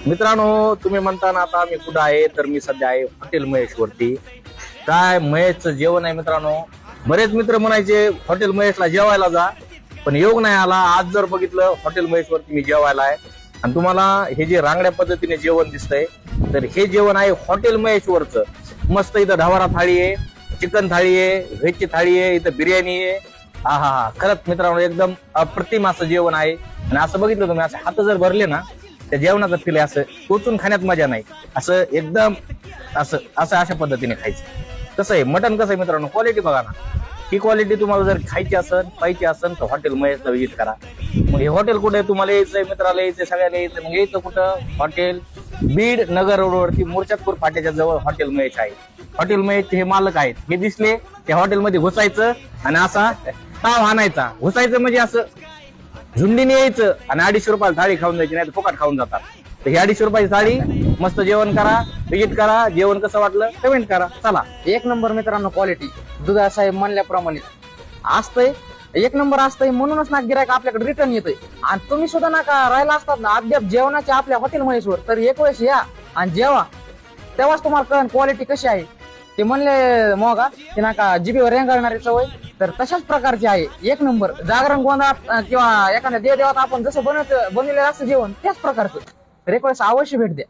मित्रांनो, तुम्ही म्हणताना आता मी कुठं आहे, तर मी सध्या आहे हॉटेल महेशवरती. काय महेशचं जेवण आहे मित्रांनो. बरेच मित्र म्हणायचे हॉटेल महेशला जेवायला जा, पण योग नाही आला. आज जर बघितलं हॉटेल महेशवरती मी जेवायला आहे आणि तुम्हाला हे जे रांगड्या पद्धतीने जेवण दिसतंय, तर हे जेवण आहे हॉटेल महेशवरचं. मस्त इथं ढवारा थाळी आहे, चिकन थाळी आहे, व्हेजची थाळी आहे, इथं बिर्याणी आहे. हा हा हा, खरंच मित्रांनो एकदम अप्रतिम असं जेवण आहे. आणि असं बघितलं तुम्ही, असं हात जर भरले ना, त्या जेवणाचं फील असं टोचून खाण्यात मजा नाही. असं एकदम असं असं अशा पद्धतीने खायचं. कसं आहे मटण, कसं आहे मित्रांनो, क्वालिटी बघा ना. ही क्वालिटी तुम्हाला जर खायची असेल, पाहिजे असेल, तर हॉटेल महेशला विजिट करा. मग हे हॉटेल कुठे तुम्हाला यायचंय, मित्राला यायचंय, सगळ्याला यायचंय, मग यायचं कुठं? हॉटेल बीड नगर रोडवरती मोर्चादपूर फाट्याच्या जवळ हॉटेल महेश आहे. हॉटेल महेशचे हे मालक आहेत. हे दिसले त्या हॉटेलमध्ये घुसायचं आणि असा ताव आणायचा. घुसायचं म्हणजे असं झुंडीने यायचं आणि 250 रुपयाला थाळी खाऊन जायची, नाही तर फुकट खाऊन जातात. तर ही 250 रुपयाची थाळी, मस्त जेवण करा, विजिट करा. जेवण कसं वाटलं कमेंट करा. चला, एक नंबर मित्रांनो क्वालिटी. दुधा साहेब म्हणल्याप्रमाणे असतंय, एक नंबर असतंय. म्हणूनच ना गिरायक आपल्याकडे रिटर्न येतंय. आणि तुम्ही सुद्धा नाका राहिला असतात ना अद्याप जेवणाच्या आपल्या हॉटेल महेशवर, तर एक वेळेस या आणि जेवा. तेव्हाच तुम्हाला कळण क्वालिटी कशी आहे. ते म्हणले मोगा की नाका जिभेवर रेंगाळणारी सवय, तर तशाच प्रकारची आहे. एक नंबर. जागरण गोंधळात किंवा एखाद्या देवात आपण जसं बनवलेलं असतं जेवण, त्याच प्रकारचं. तर एक वेळेस अवश्य भेट द्या.